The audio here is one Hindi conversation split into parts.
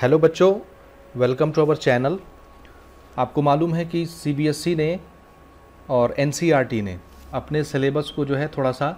हेलो बच्चों, वेलकम टू अवर चैनल। आपको मालूम है कि सीबीएसई ने और एनसीईआरटी ने अपने सिलेबस को जो है थोड़ा सा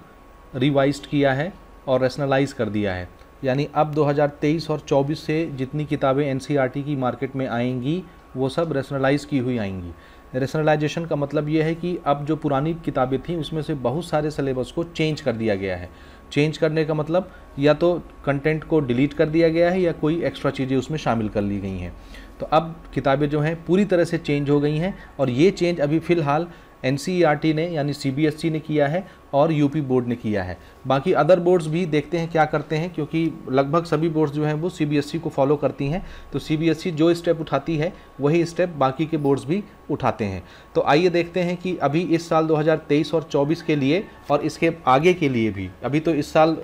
रिवाइज्ड किया है और रैशनलाइज कर दिया है। यानी अब 2023 और 24 से जितनी किताबें एनसीईआरटी की मार्केट में आएंगी वो सब रैशनलाइज की हुई आएंगी। रैशनलाइजेशन का मतलब ये है कि अब जो पुरानी किताबें थीं उसमें से बहुत सारे सिलेबस को चेंज कर दिया गया है। चेंज करने का मतलब या तो कंटेंट को डिलीट कर दिया गया है या कोई एक्स्ट्रा चीज़ें उसमें शामिल कर ली गई हैं। तो अब किताबें जो हैं पूरी तरह से चेंज हो गई हैं और ये चेंज अभी फ़िलहाल एनसीईआरटी ने यानी सीबीएसई ने किया है और यूपी बोर्ड ने किया है। बाकी अदर बोर्ड्स भी देखते हैं क्या करते हैं, क्योंकि लगभग सभी बोर्ड्स जो हैं वो सीबीएसई को फॉलो करती हैं। तो सीबीएसई जो स्टेप उठाती है वही स्टेप बाकी के बोर्ड्स भी उठाते हैं। तो आइए देखते हैं कि अभी इस साल 2023 और 24 के लिए और इसके आगे के लिए भी, अभी तो इस साल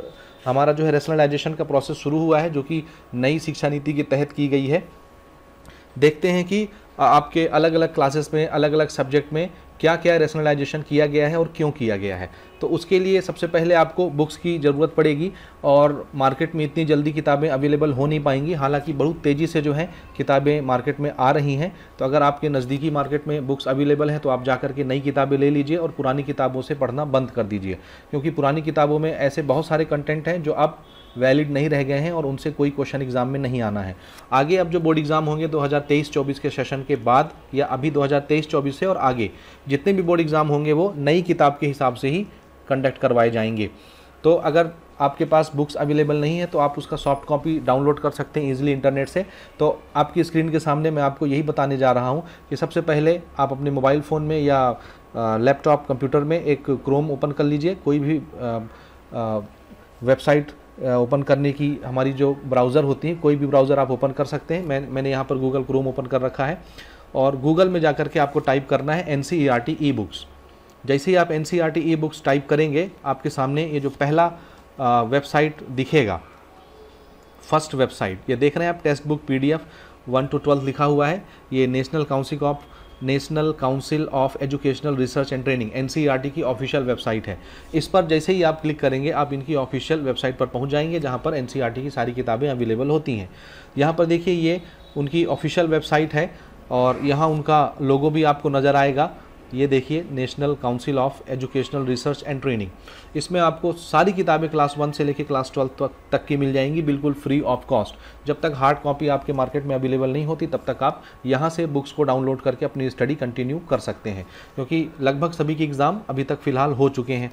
हमारा जो है रैशनलाइजेशन का प्रोसेस शुरू हुआ है जो कि नई शिक्षा नीति के तहत की गई है। देखते हैं कि आपके अलग अलग क्लासेस में अलग अलग सब्जेक्ट में क्या क्या रैशनलाइजेशन किया गया है और क्यों किया गया है। तो उसके लिए सबसे पहले आपको बुक्स की ज़रूरत पड़ेगी और मार्केट में इतनी जल्दी किताबें अवेलेबल हो नहीं पाएंगी। हालांकि बहुत तेज़ी से जो है किताबें मार्केट में आ रही हैं। तो अगर आपके नज़दीकी मार्केट में बुक्स अवेलेबल हैं तो आप जाकर के नई किताबें ले लीजिए और पुरानी किताबों से पढ़ना बंद कर दीजिए, क्योंकि पुरानी किताबों में ऐसे बहुत सारे कंटेंट हैं जो अब वैलिड नहीं रह गए हैं और उनसे कोई क्वेश्चन एग्जाम में नहीं आना है। आगे अब जो बोर्ड एग्जाम होंगे 2023-24 के सेशन के बाद या अभी 2023-24 से और आगे जितने भी बोर्ड एग्जाम होंगे वो नई किताब के हिसाब से ही कंडक्ट करवाए जाएंगे। तो अगर आपके पास बुक्स अवेलेबल नहीं है तो आप उसका सॉफ्ट कॉपी डाउनलोड कर सकते हैं ईजिली इंटरनेट से। तो आपकी स्क्रीन के सामने मैं आपको यही बताने जा रहा हूँ कि सबसे पहले आप अपने मोबाइल फ़ोन में या लैपटॉप कंप्यूटर में एक क्रोम ओपन कर लीजिए। कोई भी वेबसाइट ओपन करने की हमारी जो ब्राउज़र होती है, कोई भी ब्राउज़र आप ओपन कर सकते हैं। मैंने यहाँ पर गूगल क्रोम ओपन कर रखा है और गूगल में जाकर के आपको टाइप करना है एनसीईआरटी ई बुक्स। जैसे ही आप एनसीईआरटी ई बुक्स टाइप करेंगे आपके सामने ये जो पहला वेबसाइट दिखेगा, फर्स्ट वेबसाइट, ये देख रहे हैं आप, टेक्स्ट बुक PDF 1 to 12 लिखा हुआ है। ये national council of educational research and training NCERT की ऑफिशियल वेबसाइट है। इस पर जैसे ही आप क्लिक करेंगे आप इनकी ऑफिशियल वेबसाइट पर पहुंच जाएंगे जहां पर एनसीईआरटी की सारी किताबें अवेलेबल होती हैं। यहां पर देखिए ये उनकी ऑफिशियल वेबसाइट है और यहाँ उनका लोगो भी आपको नज़र आएगा। ये देखिए, national council of educational research and training. इसमें आपको सारी किताबें क्लास 1 से लेकर क्लास 12 तक की मिल जाएंगी बिल्कुल फ्री ऑफ कॉस्ट। जब तक हार्ड कॉपी आपके मार्केट में अवेलेबल नहीं होती तब तक आप यहाँ से बुक्स को डाउनलोड करके अपनी स्टडी कंटिन्यू कर सकते हैं, क्योंकि लगभग सभी के एग्ज़ाम अभी तक फ़िलहाल हो चुके हैं।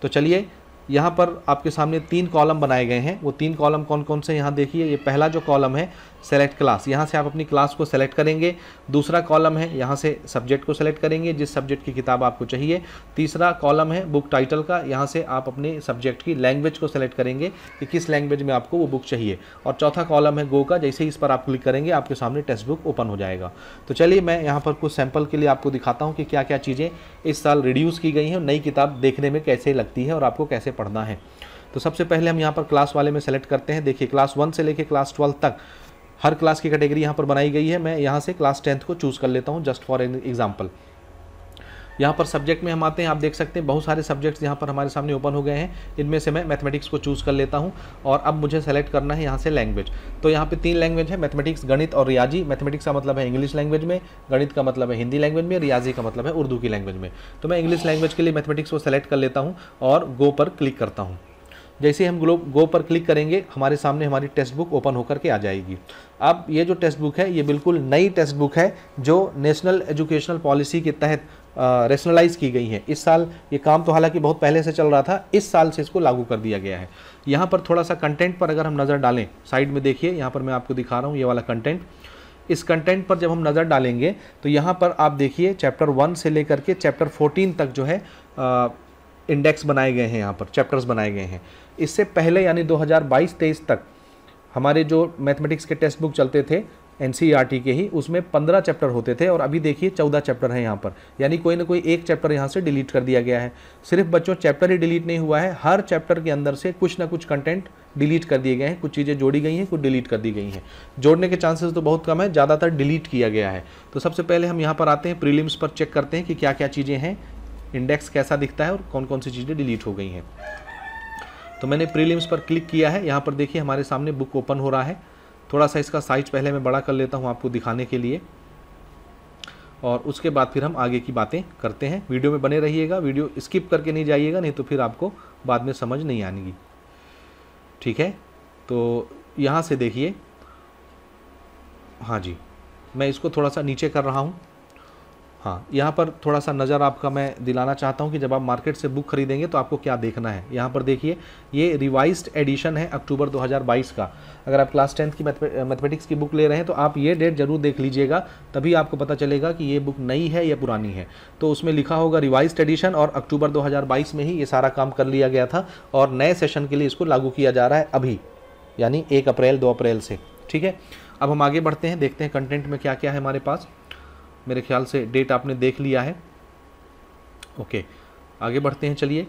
तो चलिए, यहाँ पर आपके सामने 3 कॉलम बनाए गए हैं। वो 3 कॉलम कौन कौन से यहाँ देखिए। ये पहला जो कॉलम है सेलेक्ट क्लास, यहाँ से आप अपनी क्लास को सेलेक्ट करेंगे। दूसरा कॉलम है, यहाँ से सब्जेक्ट को सेलेक्ट करेंगे जिस सब्जेक्ट की किताब आपको चाहिए। तीसरा कॉलम है बुक टाइटल का, यहाँ से आप अपने सब्जेक्ट की लैंग्वेज को सेलेक्ट करेंगे कि किस लैंग्वेज में आपको वो बुक चाहिए। और चौथा कॉलम है गो का, जैसे ही इस पर आप क्लिक करेंगे आपके सामने टेक्स्ट बुक ओपन हो जाएगा। तो चलिए मैं यहाँ पर कुछ सैम्पल के लिए आपको दिखाता हूँ कि क्या क्या चीज़ें इस साल रिड्यूस की गई हैं, नई किताब देखने में कैसे लगती है और आपको कैसे पढ़ना है। तो सबसे पहले हम यहाँ पर क्लास वाले में सेलेक्ट करते हैं। देखिए, क्लास 1 से लेकर क्लास 12 तक हर क्लास की कैटेगरी यहाँ पर बनाई गई है। मैं यहाँ से क्लास 10th को चूज़ कर लेता हूँ जस्ट फॉर एग्जांपल। यहाँ पर सब्जेक्ट में हम आते हैं, आप देख सकते हैं बहुत सारे सब्जेक्ट्स यहाँ पर हमारे सामने ओपन हो गए हैं। इनमें से मैं मैथमेटिक्स को चूज़ कर लेता हूँ और अब मुझे सेलेक्ट करना है यहाँ से लैंग्वेज। तो यहाँ पे 3 लैंग्वेज है, मैथमेटिक्स, गणित और रियाजी। मैथमेटिक्स का मतलब है इंग्लिश लैंग्वेज में, गणित का मतलब है हिंदी लैंग्वेज में, रियाजी का मतलब है उर्दू की लैंग्वेज में। तो मैं इंग्लिश लैंग्वेज के लिए मैथमेटिक्स को सेलेक्ट कर लेता हूँ और गो पर क्लिक करता हूँ। जैसे हम गो पर क्लिक करेंगे हमारे सामने हमारी टेक्स्ट बुक ओपन होकर के आ जाएगी। अब ये जो टेक्स्ट बुक है ये बिल्कुल नई टेक्स्ट बुक है जो नेशनल एजुकेशनल पॉलिसी के तहत रैशनलाइज की गई है। इस साल ये काम तो हालांकि बहुत पहले से चल रहा था, इस साल से इसको लागू कर दिया गया है। यहाँ पर थोड़ा सा कंटेंट पर अगर हम नज़र डालें, साइड में देखिए, यहाँ पर मैं आपको दिखा रहा हूँ ये वाला कंटेंट। इस कंटेंट पर जब हम नज़र डालेंगे तो यहाँ पर आप देखिए चैप्टर 1 से लेकर के चैप्टर 14 तक जो है इंडेक्स बनाए गए हैं, यहाँ पर चैप्टर्स बनाए गए हैं। इससे पहले यानी 2022-23 तक हमारे जो मैथमेटिक्स के टेक्स्ट बुक चलते थे एनसीईआरटी के ही, उसमें 15 चैप्टर होते थे और अभी देखिए 14 चैप्टर हैं यहाँ पर। यानी कोई ना कोई एक चैप्टर यहाँ से डिलीट कर दिया गया है। सिर्फ बच्चों चैप्टर ही डिलीट नहीं हुआ है, हर चैप्टर के अंदर से कुछ ना कुछ कंटेंट डिलीट कर दिए गए हैं। कुछ चीज़ें जोड़ी गई हैं, कुछ डिलीट कर दी गई हैं। जोड़ने के चांसेस तो बहुत कम है, ज़्यादातर डिलीट किया गया है। तो सबसे पहले हम यहाँ पर आते हैं, प्रीलिम्स पर चेक करते हैं कि क्या क्या चीज़ें हैं, इंडेक्स कैसा दिखता है और कौन कौन सी चीज़ें डिलीट हो गई हैं। तो मैंने प्रीलिम्स पर क्लिक किया है। यहाँ पर देखिए हमारे सामने बुक ओपन हो रहा है थोड़ा सा इसका साइज पहले मैं बड़ा कर लेता हूँ आपको दिखाने के लिए, और उसके बाद फिर हम आगे की बातें करते हैं। वीडियो में बने रहिएगा, वीडियो स्किप करके नहीं जाइएगा, नहीं तो फिर आपको बाद में समझ नहीं आएगी। ठीक है, तो यहाँ से देखिए, हाँ जी, मैं इसको थोड़ा सा नीचे कर रहा हूँ। हाँ, यहाँ पर थोड़ा सा नज़र आपका मैं दिलाना चाहता हूँ कि जब आप मार्केट से बुक खरीदेंगे तो आपको क्या देखना है। यहाँ पर देखिए, ये रिवाइज्ड एडिशन है अक्टूबर 2022 का। अगर आप क्लास 10th की मैथमेटिक्स की बुक ले रहे हैं तो आप ये डेट जरूर देख लीजिएगा, तभी आपको पता चलेगा कि ये बुक नई है या पुरानी है। तो उसमें लिखा होगा रिवाइज्ड एडिशन, और अक्टूबर 2022 में ही ये सारा काम कर लिया गया था, और नए सेशन के लिए इसको लागू किया जा रहा है अभी, यानी 1 अप्रैल 2 अप्रैल से। ठीक है, अब हम आगे बढ़ते हैं, देखते हैं कंटेंट में क्या क्या है हमारे पास। मेरे ख्याल से डेट आपने देख लिया है। ओके, आगे बढ़ते हैं, चलिए।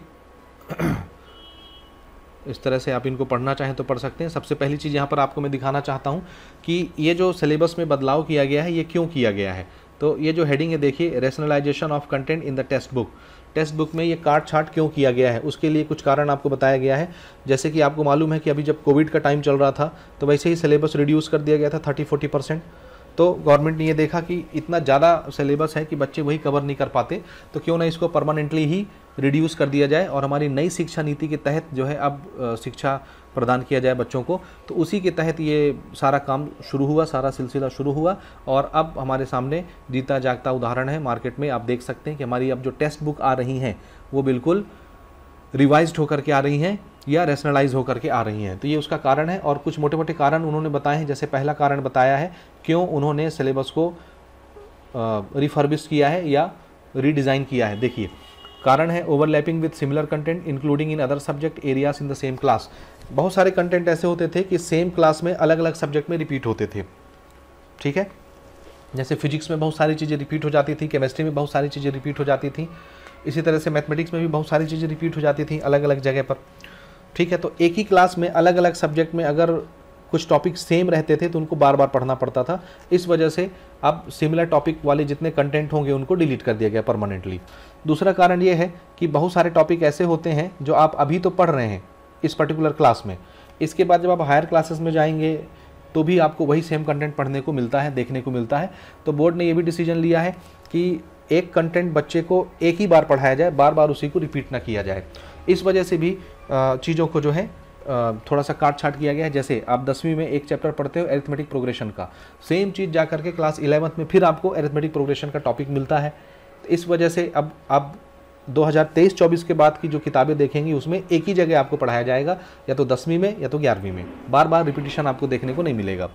इस तरह से आप इनको पढ़ना चाहें तो पढ़ सकते हैं। सबसे पहली चीज़ यहाँ पर आपको मैं दिखाना चाहता हूँ कि ये जो सिलेबस में बदलाव किया गया है ये क्यों किया गया है। तो ये जो हेडिंग है देखिए, rationalisation of content in the text book. Text book में ये काट छाट क्यों किया गया है, उसके लिए कुछ कारण आपको बताया गया है। जैसे कि आपको मालूम है कि अभी जब कोविड का टाइम चल रहा था तो वैसे ही सिलेबस रिड्यूस कर दिया गया था 30-40%। तो गवर्नमेंट ने ये देखा कि इतना ज़्यादा सिलेबस है कि बच्चे वही कवर नहीं कर पाते, तो क्यों ना इसको परमानेंटली ही रिड्यूस कर दिया जाए, और हमारी नई शिक्षा नीति के तहत जो है अब शिक्षा प्रदान किया जाए बच्चों को। तो उसी के तहत ये सारा काम शुरू हुआ, सारा सिलसिला शुरू हुआ, और अब हमारे सामने जीता जागता उदाहरण है मार्केट में। आप देख सकते हैं कि हमारी अब जो टेक्स्ट बुक आ रही हैं वो बिल्कुल रिवाइज्ड होकर के आ रही हैं या रैशनलाइज होकर के आ रही हैं। तो ये उसका कारण है, और कुछ मोटे मोटे कारण उन्होंने बताए हैं। जैसे पहला कारण बताया है क्यों उन्होंने सिलेबस को रिफर्बिश किया है या रीडिज़ाइन किया है। देखिए, कारण है overlapping with similar content including in other subject areas in the same class. बहुत सारे कंटेंट ऐसे होते थे कि सेम क्लास में अलग अलग सब्जेक्ट में रिपीट होते थे। ठीक है, जैसे फिजिक्स में बहुत सारी चीज़ें रिपीट हो जाती थी, केमिस्ट्री में बहुत सारी चीज़ें रिपीट हो जाती थी, इसी तरह से मैथमेटिक्स में भी बहुत सारी चीज़ें रिपीट हो जाती थी अलग अलग जगह पर। ठीक है, तो एक ही क्लास में अलग अलग सब्जेक्ट में अगर कुछ टॉपिक सेम रहते थे तो उनको बार बार पढ़ना पड़ता था। इस वजह से अब सिमिलर टॉपिक वाले जितने कंटेंट होंगे उनको डिलीट कर दिया गया परमानेंटली। दूसरा कारण ये है कि बहुत सारे टॉपिक ऐसे होते हैं जो आप अभी तो पढ़ रहे हैं इस पर्टिकुलर क्लास में, इसके बाद जब आप हायर क्लासेस में जाएंगे तो भी आपको वही सेम कंटेंट पढ़ने को मिलता है, देखने को मिलता है। तो बोर्ड ने ये भी डिसीजन लिया है कि एक कंटेंट बच्चे को एक ही बार पढ़ाया जाए, बार बार उसी को रिपीट ना किया जाए। इस वजह से भी चीज़ों को जो है थोड़ा सा काट छाट किया गया है। जैसे आप 10वीं में एक चैप्टर पढ़ते हो अरिथमेटिक प्रोग्रेशन का, सेम चीज़ जा करके क्लास 11th में फिर आपको अरिथमेटिक प्रोग्रेशन का टॉपिक मिलता है। इस वजह से अब आप 2023-24 के बाद की जो किताबें देखेंगी उसमें एक ही जगह आपको पढ़ाया जाएगा, या तो 10वीं में या तो 11वीं में। बार बार रिपीटिशन आपको देखने को नहीं मिलेगा।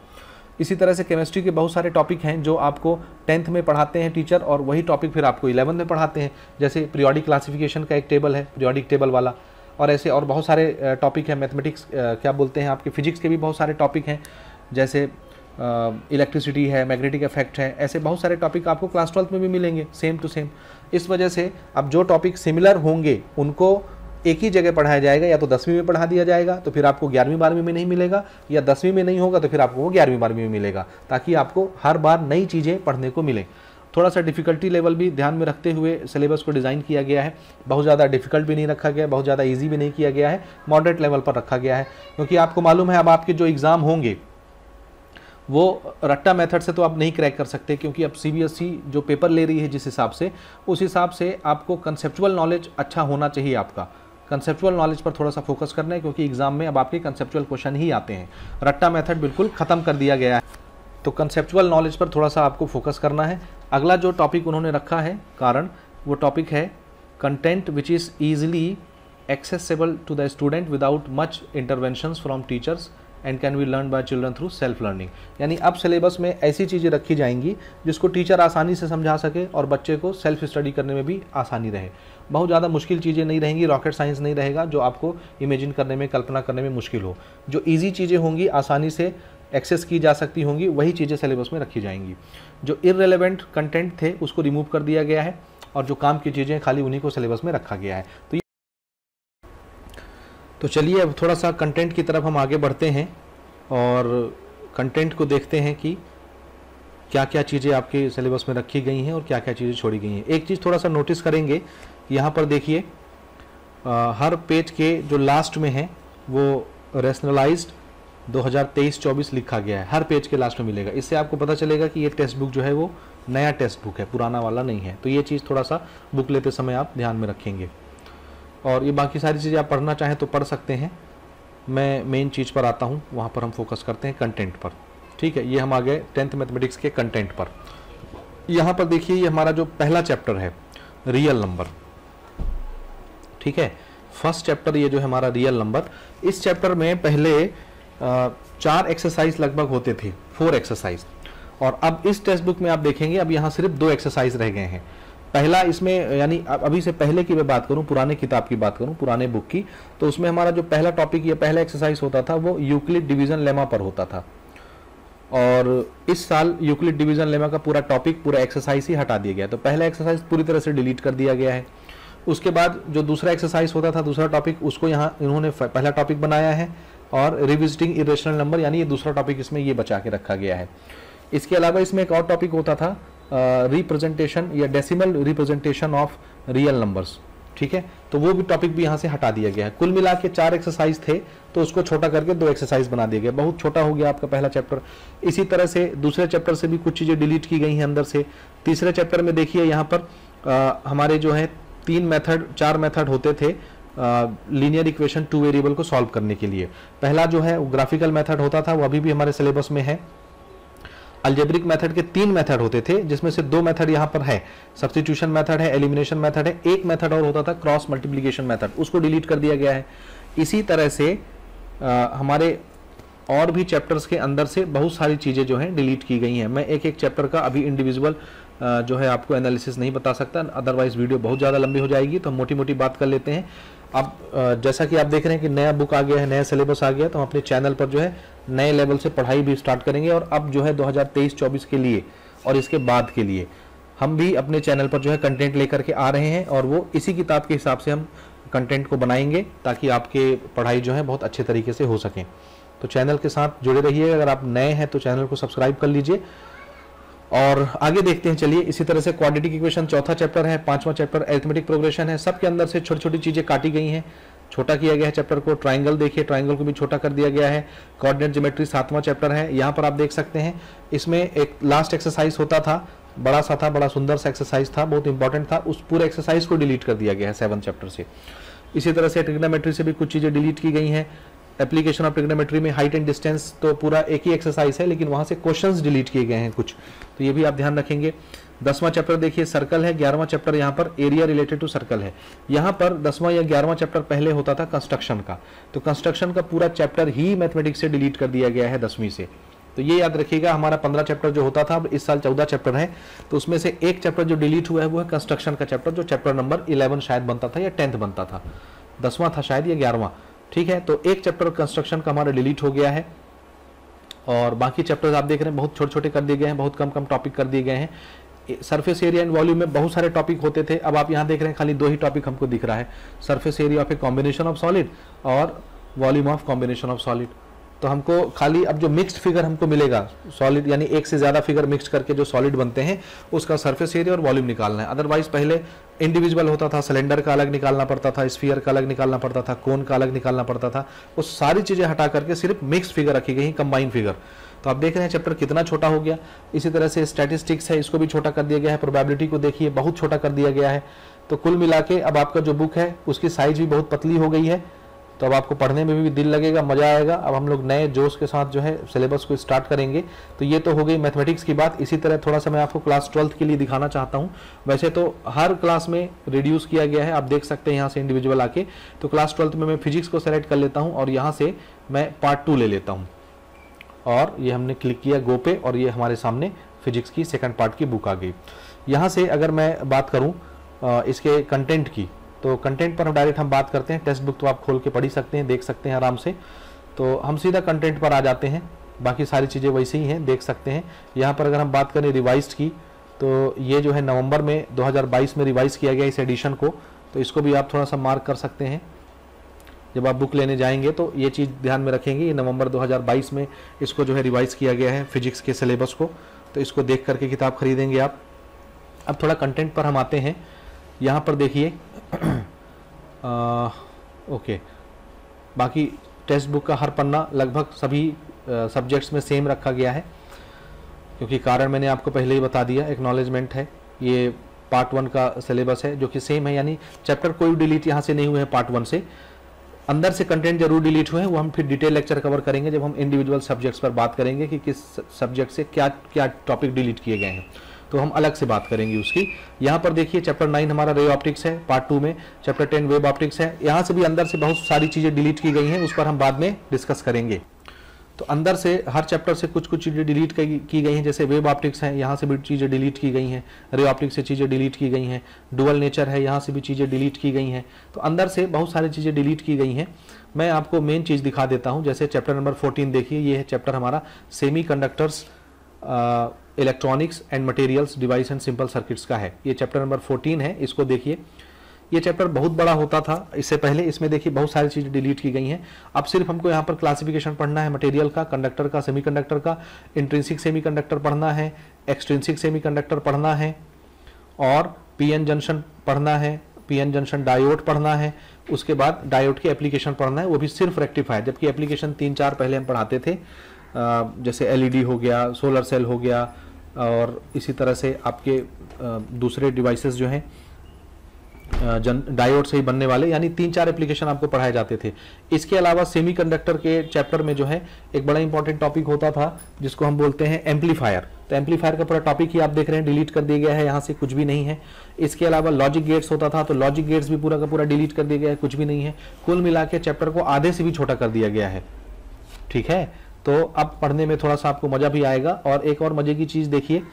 इसी तरह से केमिस्ट्री के बहुत सारे टॉपिक हैं जो आपको 10th में पढ़ाते हैं टीचर, और वही टॉपिक फिर आपको 11th में पढ़ाते हैं। जैसे पीरियोडिक क्लासिफिकेशन का एक टेबल है, पीरियोडिक टेबल वाला, और ऐसे और बहुत सारे टॉपिक हैं। मैथमेटिक्स क्या बोलते हैं आपके, फिजिक्स के भी बहुत सारे टॉपिक हैं, जैसे इलेक्ट्रिसिटी है, मैग्नेटिक इफेक्ट है, ऐसे बहुत सारे टॉपिक आपको क्लास 12th में भी मिलेंगे सेम टू सेम। इस वजह से अब जो टॉपिक सिमिलर होंगे उनको एक ही जगह पढ़ाया जाएगा, या तो 10वीं में पढ़ा दिया जाएगा तो फिर आपको 11वीं-12वीं में नहीं मिलेगा, या 10वीं में नहीं होगा तो फिर आपको वो 11वीं-12वीं में मिलेगा, ताकि आपको हर बार नई चीज़ें पढ़ने को मिले। थोड़ा सा डिफ़िकल्टी लेवल भी ध्यान में रखते हुए सिलेबस को डिज़ाइन किया गया है। बहुत ज़्यादा डिफ़िकल्ट भी नहीं रखा गया, बहुत ज़्यादा ईजी भी नहीं किया गया है, मॉडरेट लेवल पर रखा गया है। क्योंकि आपको मालूम है अब आपके जो एग्ज़ाम होंगे वो रट्टा मेथड से तो आप नहीं क्रैक कर सकते, क्योंकि अब CBSE जो पेपर ले रही है जिस हिसाब से, उस हिसाब से आपको कंसेप्चुअल नॉलेज अच्छा होना चाहिए। आपका कंसेप्चुअल नॉलेज पर थोड़ा सा फोकस करना है, क्योंकि एग्जाम में अब आपके कंसेप्चुअल क्वेश्चन ही आते हैं। रट्टा मेथड बिल्कुल ख़त्म कर दिया गया है, तो कंसेप्चुअल नॉलेज पर थोड़ा सा आपको फोकस करना है। अगला जो टॉपिक उन्होंने रखा है कारण, वो टॉपिक है content which is easily accessible to the student without much interventions from teachers and can be learn by children through self learning. यानी अब सिलेबस में ऐसी चीज़ें रखी जाएंगी जिसको टीचर आसानी से समझा सके और बच्चे को सेल्फ स्टडी करने में भी आसानी रहे। बहुत ज़्यादा मुश्किल चीज़ें नहीं रहेंगी, रॉकेट साइंस नहीं रहेगा जो आपको इमेजिन करने में, कल्पना करने में मुश्किल हो। जो ईजी चीज़ें होंगी, आसानी से एक्सेस की जा सकती होंगी, वही चीज़ें सिलेबस में रखी जाएंगी। जो इररिलेवेंट कंटेंट थे उसको रिमूव कर दिया गया है, और जो काम की चीज़ें खाली उन्हीं को सिलेबस में रखा गया है। तो चलिए अब थोड़ा सा कंटेंट की तरफ हम आगे बढ़ते हैं और कंटेंट को देखते हैं कि क्या क्या चीज़ें आपके सिलेबस में रखी गई हैं और क्या क्या चीज़ें छोड़ी गई हैं। एक चीज़ थोड़ा सा नोटिस करेंगे, यहाँ पर देखिए हर पेज के जो लास्ट में है वो रैशनलाइज्ड 2023-24 लिखा गया है, हर पेज के लास्ट में मिलेगा। इससे आपको पता चलेगा कि ये टेक्स्ट बुक जो है वो नया टेक्स्ट बुक है, पुराना वाला नहीं है। तो ये चीज़ थोड़ा सा बुक लेते समय आप ध्यान में रखेंगे। और ये बाकी सारी चीज़ें आप पढ़ना चाहें तो पढ़ सकते हैं। मैं मेन चीज़ पर आता हूँ, वहाँ पर हम फोकस करते हैं कंटेंट पर। ठीक है, ये हम आ गए 10th मैथमेटिक्स के कंटेंट पर। यहाँ पर देखिए, ये हमारा जो पहला चैप्टर है रियल नंबर। ठीक है, फर्स्ट चैप्टर ये जो है हमारा रियल नंबर। इस चैप्टर में पहले 4 एक्सरसाइज लगभग होते थे, 4 एक्सरसाइज, और अब इस टेक्स्ट बुक में आप देखेंगे अब यहाँ सिर्फ 2 एक्सरसाइज रह गए हैं। पहला इसमें, यानी अभी से पहले की मैं बात करूं, पुराने किताब की बात करूं, पुराने बुक की, तो उसमें हमारा जो पहला टॉपिक या पहला एक्सरसाइज होता था वो यूक्लिड डिवीजन लेमा पर होता था। और इस साल यूक्लिड डिवीजन लेमा का पूरा टॉपिक, पूरा एक्सरसाइज ही हटा दिया गया। तो पहला एक्सरसाइज पूरी तरह से डिलीट कर दिया गया है। उसके बाद जो दूसरा एक्सरसाइज होता था, दूसरा टॉपिक, उसको यहाँ इन्होंने पहला टॉपिक बनाया है, और रिविजिटिंग इरेशनल नंबर, यानी ये दूसरा टॉपिक इसमें ये बचा के रखा गया है। इसके अलावा इसमें एक और टॉपिक होता था रिप्रेजेंटेशन या decimal representation of real numbers. ठीक है, तो वो भी टॉपिक भी यहाँ से हटा दिया गया है। कुल मिला के 4 एक्सरसाइज थे, तो उसको छोटा करके 2 एक्सरसाइज बना दिया गया। बहुत छोटा हो गया आपका पहला चैप्टर। इसी तरह से दूसरे चैप्टर से भी कुछ चीज़ें डिलीट की गई हैं अंदर से। तीसरे चैप्टर में देखिए यहाँ पर हमारे जो है 4 मेथड होते थे लीनियर इक्वेशन 2 वेरिएबल को सॉल्व करने के लिए। पहला जो है ग्राफिकल मेथड होता था, वो अभी भी हमारे सिलेबस में है। अलजेब्रिक मेथड के 3 मेथड होते थे, जिसमें से 2 मेथड यहाँ पर है, सब्स्टिट्यूशन मेथड है, एलिमिनेशन मेथड है। एक मेथड और होता था क्रॉस मल्टीप्लिकेशन मेथड, उसको डिलीट कर दिया गया है। इसी तरह से हमारे और भी चैप्टर्स के अंदर से बहुत सारी चीज़ें जो हैं डिलीट की गई हैं। मैं एक एक चैप्टर का अभी इंडिविजुअल जो है आपको एनालिसिस नहीं बता सकता, अदरवाइज वीडियो बहुत ज़्यादा लंबी हो जाएगी। तो हम मोटी मोटी बात कर लेते हैं। अब जैसा कि आप देख रहे हैं कि नया बुक आ गया है, नया सिलेबस आ गया, तो हम अपने चैनल पर जो है नए लेवल से पढ़ाई भी स्टार्ट करेंगे। और अब जो है 2023-24 के लिए और इसके बाद के लिए हम भी अपने चैनल पर जो है कंटेंट लेकर के आ रहे हैं, और वो इसी किताब के हिसाब से हम कंटेंट को बनाएंगे, ताकि आपके पढ़ाई जो है बहुत अच्छे तरीके से हो सकें। तो चैनल के साथ जुड़े रहिए। अगर आप नए हैं तो चैनल को सब्सक्राइब कर लीजिए। और आगे देखते हैं, चलिए। इसी तरह से क्वाड्रेटिक इक्वेशन चौथा चैप्टर है, 5वां चैप्टर अरिथमेटिक प्रोग्रेशन है। सबके अंदर से छोटी छोटी चीज़ें काटी गई हैं, छोटा किया गया है चैप्टर को। ट्राइंगल देखिए, ट्राइंगल को भी छोटा कर दिया गया है। कोऑर्डिनेट ज्योमेट्री 7वां चैप्टर है। यहाँ पर आप देख सकते हैं, इसमें एक लास्ट एक्सरसाइज होता था, बड़ा सा था, बड़ा सुंदर सा एक्सरसाइज था, बहुत इंपॉर्टेंट था। उस पूरे एक्सरसाइज को डिलीट कर दिया गया है 7 चैप्टर से। इसी तरह से ट्रिग्नोमेट्री से भी कुछ चीज़ें डिलीट की गई हैं। एप्लीकेशन ऑफ ट्रिग्नोमेट्री में हाइट एंड डिस्टेंस तो पूरा एक ही एक्सरसाइज है, लेकिन वहाँ से क्वेश्चंस डिलीट किए गए हैं कुछ, तो ये भी आप ध्यान रखेंगे। 10वां चैप्टर देखिए सर्कल है। 11वां चैप्टर यहाँ पर एरिया रिलेटेड टू सर्कल है। यहाँ पर 10वां या 11वां चैप्टर पहले होता था कंस्ट्रक्शन का, तो कंस्ट्रक्शन का पूरा चैप्टर ही मैथमेटिक्स से डिलीट कर दिया गया है 10वीं से। तो ये याद रखिएगा, हमारा 15 चैप्टर जो होता था, अब इस साल 14 चैप्टर है, तो उसमें से एक चैप्टर जो डिलीट हुआ है वो है कंस्ट्रक्शन का चैप्टर, जो चैप्टर नंबर 11 शायद बनता था या 10th बनता था, 10वां था शायद या 11वां। ठीक है, तो एक चैप्टर कंस्ट्रक्शन का हमारा डिलीट हो गया है, और बाकी चैप्टर्स आप देख रहे हैं बहुत छोटे छोटे कर दिए गए हैं, बहुत कम कम टॉपिक कर दिए गए हैं। सरफेस एरिया एंड वॉल्यूम में बहुत सारे टॉपिक होते थे, अब आप यहाँ देख रहे हैं खाली 2 ही टॉपिक हमको दिख रहा है, surface area of a combination of solid और volume of combination of solid. तो हमको खाली अब जो मिक्स्ड फिगर हमको मिलेगा सॉलिड, यानी एक से ज़्यादा फिगर मिक्स करके जो सॉलिड बनते हैं, उसका सरफेस एरिया और वॉल्यूम निकालना है। अदरवाइज पहले इंडिविजुअल होता था, सिलेंडर का अलग निकालना पड़ता था, स्फीयर का अलग निकालना पड़ता था, कोन का अलग निकालना पड़ता था। वो सारी चीज़ें हटा करके सिर्फ मिक्स्ड फिगर रखी गई, कंबाइंड फिगर। तो आप देख रहे हैं चैप्टर कितना छोटा हो गया। इसी तरह से स्टैटिस्टिक्स है, इसको भी छोटा कर दिया गया है। प्रोबेबिलिटी को देखिए, बहुत छोटा कर दिया गया है। तो कुल मिला के अब आपका जो बुक है उसकी साइज भी बहुत पतली हो गई है, तो अब आपको पढ़ने में भी दिल लगेगा, मज़ा आएगा। अब हम लोग नए जोश के साथ जो है सिलेबस को स्टार्ट करेंगे। तो ये तो हो गई मैथमेटिक्स की बात। इसी तरह थोड़ा सा मैं आपको क्लास 12th के लिए दिखाना चाहता हूँ। वैसे तो हर क्लास में रिड्यूस किया गया है, आप देख सकते हैं यहाँ से इंडिविजुअल आके। तो क्लास 12th में मैं फिजिक्स को सेलेक्ट कर लेता हूँ, और यहाँ से मैं पार्ट 2 ले लेता हूँ, और ये हमने क्लिक किया गो पे, और ये हमारे सामने फिजिक्स की सेकंड पार्ट की बुक आ गई। यहाँ से अगर मैं बात करूँ इसके कंटेंट की, तो कंटेंट पर हम डायरेक्ट बात करते हैं। टेक्स्ट बुक तो आप खोल के पढ़ ही सकते हैं, देख सकते हैं आराम से। तो हम सीधा कंटेंट पर आ जाते हैं, बाकी सारी चीज़ें वैसे ही हैं, देख सकते हैं। यहाँ पर अगर हम बात करें रिवाइज की, तो ये जो है नवंबर में 2022 में रिवाइज़ किया गया इस एडिशन को, तो इसको भी आप थोड़ा सा मार्क कर सकते हैं। जब आप बुक लेने जाएंगे तो ये चीज़ ध्यान में रखेंगे, ये नवंबर 2022 में इसको जो है रिवाइज़ किया गया है फिजिक्स के सिलेबस को, तो इसको देख करके किताब खरीदेंगे आप। अब थोड़ा कंटेंट पर हम आते हैं। यहाँ पर देखिए ओके, बाकी टेक्स्ट बुक का हर पन्ना लगभग सभी सब्जेक्ट्स में सेम रखा गया है, क्योंकि कारण मैंने आपको पहले ही बता दिया, एक्नॉलेजमेंट है। ये पार्ट 1 का सिलेबस है जो कि सेम है, यानी चैप्टर कोई डिलीट यहाँ से नहीं हुए हैं पार्ट 1 से। अंदर से कंटेंट जरूर डिलीट हुए हैं, वो हम फिर डिटेल लेक्चर कवर करेंगे जब हम इंडिविजुअल सब्जेक्ट्स पर बात करेंगे कि किस सब्जेक्ट से क्या क्या टॉपिक डिलीट किए गए हैं, तो हम अलग से बात करेंगे उसकी। यहाँ पर देखिए चैप्टर 9 हमारा रे ऑप्टिक्स है पार्ट 2 में, चैप्टर 10 वेब ऑप्टिक्स है। यहाँ से भी अंदर से बहुत सारी चीज़ें डिलीट की गई हैं, उस पर हम बाद में डिस्कस करेंगे। तो अंदर से हर चैप्टर से कुछ कुछ चीज़ें डिलीट की गई हैं, जैसे वेब ऑप्टिक्स हैं, यहाँ से भी चीज़ें डिलीट की गई हैं, रे ऑप्टिक्स से चीज़ें डिलीट की गई हैं, डुअल नेचर है, यहाँ से भी चीज़ें डिलीट की गई हैं। तो अंदर से बहुत सारी चीज़ें डिलीट की गई हैं। मैं आपको मेन चीज़ दिखा देता हूँ, जैसे चैप्टर नंबर 14 देखिए, ये है चैप्टर हमारा semi conductors, electronics and materials, device and simple circuits का है। ये चैप्टर नंबर 14 है, इसको देखिए। ये चैप्टर बहुत बड़ा होता था इससे पहले, इसमें देखिए बहुत सारी चीज़ें डिलीट की गई हैं। अब सिर्फ हमको यहाँ पर क्लासिफिकेशन पढ़ना है मटेरियल का, कंडक्टर का, सेमीकंडक्टर का, इंट्रिंसिक सेमीकंडक्टर पढ़ना है, एक्सट्रिंसिक सेमीकंडक्टर पढ़ना है, और पीएन जंक्शन पढ़ना है, पीएन जंक्शन डायोड पढ़ना है। उसके बाद डायोड के एप्लीकेशन पढ़ना है, वो भी सिर्फ रेक्टिफायर, जबकि एप्लीकेशन 3-4 पहले हम पढ़ाते थे, जैसे एलईडी हो गया, सोलर सेल हो गया, और इसी तरह से आपके दूसरे डिवाइसेस जो हैं डायोड से ही बनने वाले, यानी 3-4 एप्लीकेशन आपको पढ़ाए जाते थे। इसके अलावा सेमीकंडक्टर के चैप्टर में जो है एक बड़ा इंपॉर्टेंट टॉपिक होता था जिसको हम बोलते हैं एम्पलीफायर। तो एम्पलीफायर का पूरा टॉपिक ही आप देख रहे हैं डिलीट कर दिया गया है, यहाँ से कुछ भी नहीं है। इसके अलावा लॉजिक गेट्स होता था, तो लॉजिक गेट्स भी पूरा का पूरा डिलीट कर दिया गया है, कुछ भी नहीं है। कुल मिला के चैप्टर को आधे से भी छोटा कर दिया गया है, ठीक है। तो अब पढ़ने में थोड़ा सा आपको मजा भी आएगा। और एक और मजे की चीज़ देखिए,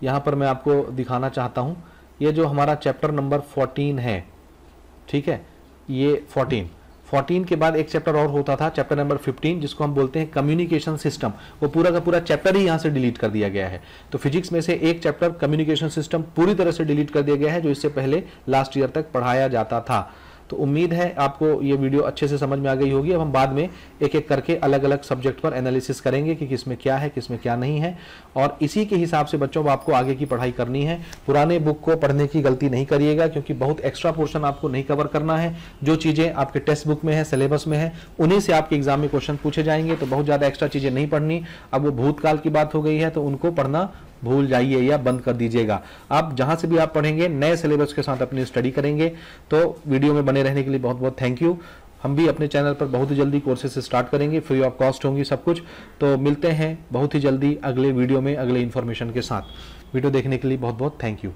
यहाँ पर मैं आपको दिखाना चाहता हूँ, ये जो हमारा चैप्टर नंबर 14 है, ठीक है, ये 14 के बाद एक चैप्टर और होता था, चैप्टर नंबर 15, जिसको हम बोलते हैं कम्युनिकेशन सिस्टम। वो पूरा का पूरा चैप्टर ही यहाँ से डिलीट कर दिया गया है। तो फिजिक्स में से एक चैप्टर कम्युनिकेशन सिस्टम पूरी तरह से डिलीट कर दिया गया है, जो इससे पहले लास्ट ईयर तक पढ़ाया जाता था। तो उम्मीद है आपको ये वीडियो अच्छे से समझ में आ गई होगी। अब हम बाद में एक एक करके अलग अलग सब्जेक्ट पर एनालिसिस करेंगे कि किसमें क्या है, किसमें क्या नहीं है, और इसी के हिसाब से बच्चों आपको आगे की पढ़ाई करनी है। पुराने बुक को पढ़ने की गलती नहीं करिएगा, क्योंकि बहुत एक्स्ट्रा पोर्शन आपको नहीं कवर करना है। जो चीज़ें आपके टेक्स्ट बुक में है, सिलेबस में है, उन्हीं से आपके एग्जाम में क्वेश्चन पूछे जाएंगे। तो बहुत ज़्यादा एक्स्ट्रा चीज़ें नहीं पढ़नी। अब वो भूतकाल की बात हो गई है, तो उनको पढ़ना भूल जाइए या बंद कर दीजिएगा। आप जहां से भी आप पढ़ेंगे नए सिलेबस के साथ अपनी स्टडी करेंगे। तो वीडियो में बने रहने के लिए बहुत बहुत थैंक यू। हम भी अपने चैनल पर बहुत ही जल्दी कोर्सेज स्टार्ट करेंगे, फ्री ऑफ कॉस्ट होंगी सब कुछ। तो मिलते हैं बहुत ही जल्दी अगले वीडियो में अगले इन्फॉर्मेशन के साथ। वीडियो देखने के लिए बहुत बहुत थैंक यू।